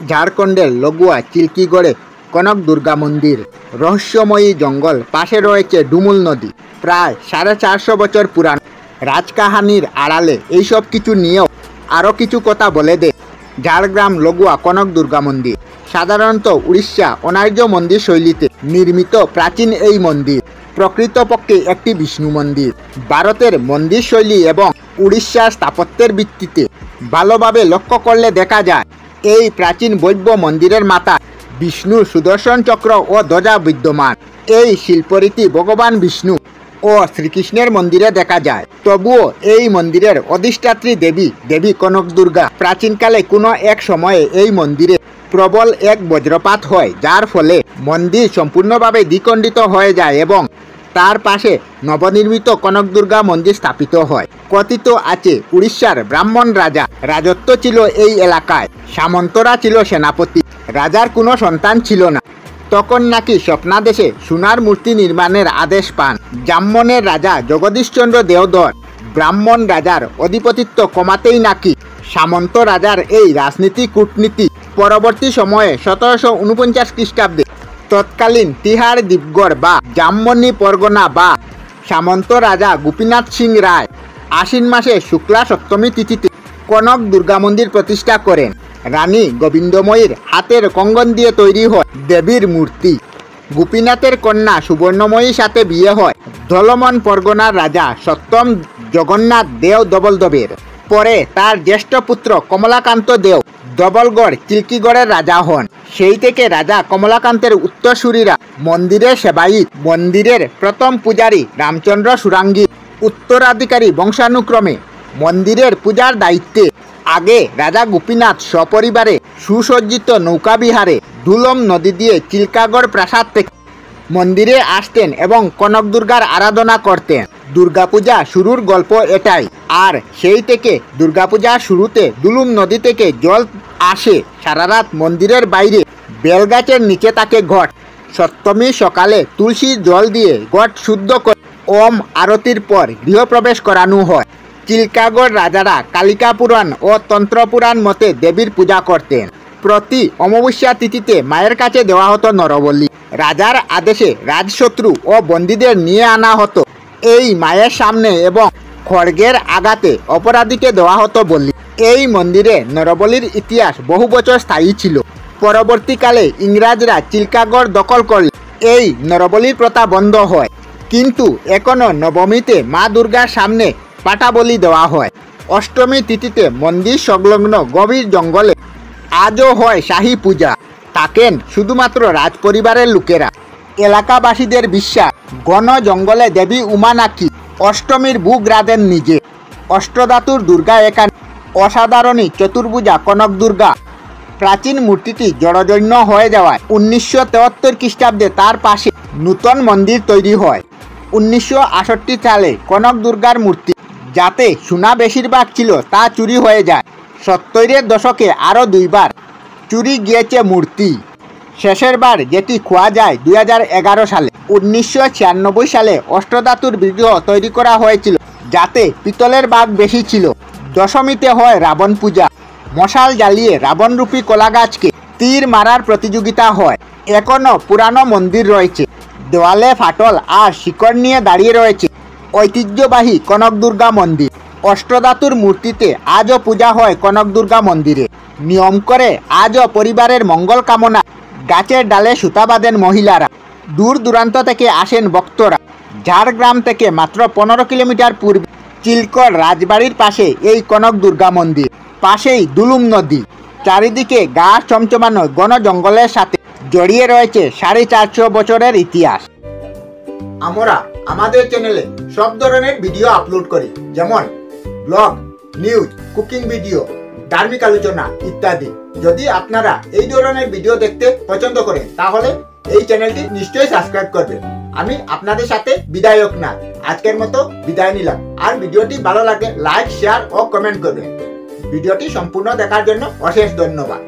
ঝাড়খণ্ডের লগোয়া চিল্কিগড়ে কনক দুর্গা মন্দির। রহস্যময়ী জঙ্গল, পাশে রয়েছে ডুমুল নদী, প্রায় 450 বছর পুরানো। রাজকাহানির আড়ালে এইসব কিছু নিয়েও আরও কিছু কথা বলে দেয় ঝাড়গ্রাম লগোয়া কনক দুর্গা মন্দির। সাধারণত উড়িষ্যা অনার্য মন্দির শৈলীতে নির্মিত প্রাচীন এই মন্দির প্রকৃতপক্ষে একটি বিষ্ণু মন্দির। ভারতের মন্দির শৈলী এবং উড়িষ্যার স্থাপত্যের ভিত্তিতে ভালোভাবে লক্ষ্য করলে দেখা যায় এই প্রাচীন বৈব্য মন্দিরের মাথায় বিষ্ণুর সুদর্শন চক্র ও ধ্বজা বিদ্যমান। এই শিল্পরীতি ভগবান বিষ্ণু ও শ্রীকৃষ্ণের মন্দিরে দেখা যায়। তবুও এই মন্দিরের অধিষ্ঠাত্রী দেবী কনক দুর্গা। প্রাচীনকালে কোনো এক সময়ে এই মন্দিরে প্রবল এক বজ্রপাত হয়, যার ফলে মন্দির সম্পূর্ণভাবে দ্বিখণ্ডিত হয়ে যায় এবং তার পাশে নবনির্মিত কনক দুর্গা মন্দির স্থাপিত হয়। কথিত আছে উড়িষ্যার ব্রাহ্মণ রাজা রাজত্ব ছিল এই এলাকায়। সামন্তরা ছিল সেনাপতি। রাজার কোনো সন্তান ছিল না। তখন নাকি স্বপ্নাদেশে সোনার মূর্তি নির্মাণের আদেশ পান ব্রাহ্মণের রাজা জগদীশচন্দ্র দেওধর। ব্রাহ্মণ রাজার অধিপতিত্ব কমাতেই নাকি সামন্ত রাজার এই রাজনীতি কূটনীতি। পরবর্তী সময়ে 1749 খ্রিস্টাব্দে তৎকালীন তিহার দ্বীপগড় বা জামমনি পরগনা বা সামন্ত রাজা গোপীনাথ সিং রায় আশ্বিন মাসে শুক্লা সপ্তমী তিথিতে কনক দুর্গা মন্দির প্রতিষ্ঠা করেন। রানী গোবিন্দময়ীর হাতের কঙ্গন দিয়ে তৈরি হয় দেবীর মূর্তি। গোপীনাথের কন্যা সুবর্ণময়ীর সাথে বিয়ে হয় ধলমন পরগনার রাজা সপ্তম জগন্নাথ দেও দবলদবের। পরে তার জ্যেষ্ঠ পুত্র কমলাকান্ত দেও দবলগড় চিল্কিগড়ের রাজা হন। সেই থেকে রাজা কমলাকান্তের উত্তরসূরিরা মন্দিরের সেবায়িত। মন্দিরের প্রথম পূজারী রামচন্দ্র সুরাঙ্গী উত্তরাধিকারী বংশানুক্রমে মন্দিরের পূজার দায়িত্বে আগে রাজা গোপীনাথ সপরিবারে সুসজ্জিত নৌকাবিহারে দুলম নদী দিয়ে চিল্কাগড় প্রাসাদ থেকে মন্দিরে আসতেন এবং কনক দুর্গার আরাধনা করতেন। দুর্গাপূজা শুরুর গল্প এটাই। আর সেই থেকে দুর্গাপূজার শুরুতে দুলুম নদী থেকে জল আসে। সারারাত মন্দিরের বাইরে বেলগাছের নিচে থাকে ঘট। সপ্তমী সকালে তুলসী জল দিয়ে ঘট শুদ্ধ করে ওম আরতির পর গৃহপ্রবেশ করানো হয়। চিল্কাগড় রাজারা কালিকা পুরাণ ও তন্ত্রপুরাণ মতে দেবীর পূজা করতেন। প্রতি অমাবস্যা তিথিতে মায়ের কাছে দেওয়া হতো নরবলি। রাজার আদেশে রাজশত্রু ও বন্দীদের নিয়ে আনা হতো এই মায়ের সামনে এবং খড়গের আঘাতে অপরাধীকে দেওয়া হতো বলি। এই মন্দিরে নরবলির ইতিহাস বহু বছর স্থায়ী ছিল। পরবর্তীকালে ইংরাজরা চিল্কাগড় দখল করলে এই নরবলির প্রথা বন্ধ হয়, কিন্তু এখনও নবমীতে মা দুর্গার সামনে পাটা বলি দেওয়া হয়। অষ্টমী তিথিতে মন্দির সংলগ্ন গভীর জঙ্গলে আজও হয় শাহী পূজা। থাকেন শুধুমাত্র রাজপরিবারের লোকেরা। এলাকাবাসীদের বিশ্বাস ঘন জঙ্গলে দেবী উমা নাকি অষ্টমীর বুক রাধেন নিজে। অষ্টধাতুর দুর্গা এখানে অসাধারণী চতুর্ভুজা কনক দুর্গা। প্রাচীন মূর্তিটি জড়জন্য হয়ে যাওয়ায় 1973 খ্রিস্টাব্দে তার পাশে নূতন মন্দির তৈরি হয়। 1968 সালে কনক দুর্গার মূর্তি যাতে সোনা বেশিরভাগ ছিল তা চুরি হয়ে যায়। 70-এর দশকে আরও দুইবার চুরি গিয়েছে মূর্তি। শেষের বার যেটি খোয়া যায় 2011 সালে। 1996 সালে অষ্টধাতুর বিগ্রহ তৈরি করা হয়েছিল যাতে পিতলের ভাগ বেশি ছিল। দশমীতে হয় রাবণ পূজা। মশাল জ্বালিয়ে রাবণরূপী কলা গাছকে তীর মারার প্রতিযোগিতা হয়। এখনও পুরানো মন্দির রয়েছে। দেওয়ালে ফাটল আর শিকড় নিয়ে দাঁড়িয়ে রয়েছে ঐতিহ্যবাহী কনক দুর্গা মন্দির। অষ্টধাতুর মূর্তিতে আজও পূজা হয় কনক দুর্গা মন্দিরে। নিয়ম করে আজও পরিবারের মঙ্গল কামনা গাছের ডালে সুতা বাঁধেন মহিলারা। দূর দূরান্ত থেকে আসেন ভক্তরা। ঝাড়গ্রাম থেকে মাত্র 15 কিলোমিটার পূর্বে চিল্কর রাজবাড়ির পাশে এই কনক দুর্গা মন্দির। পাশেই দুলুম নদী। চারিদিকে গা চমচমানো ঘন জঙ্গলের সাথে জড়িয়ে রয়েছে 450 বছরের ইতিহাস। আমরা আমাদের চ্যানেলে সব ধরনের ভিডিও আপলোড করি, যেমন ব্লগ, নিউজ, কুকিং ভিডিও, ধার্মিক আলোচনা ইত্যাদি। যদি আপনারা এই ধরনের ভিডিও দেখতে পছন্দ করেন তাহলে এই চ্যানেলটি নিশ্চয়ই সাবস্ক্রাইব করবেন। আমি আপনাদের সাথে বিদায়ক না, আজকের মতো বিদায় নিলাম। আর ভিডিওটি ভালো লাগে লাইক, শেয়ার ও কমেন্ট করবেন। ভিডিওটি সম্পূর্ণ দেখার জন্য অশেষ ধন্যবাদ।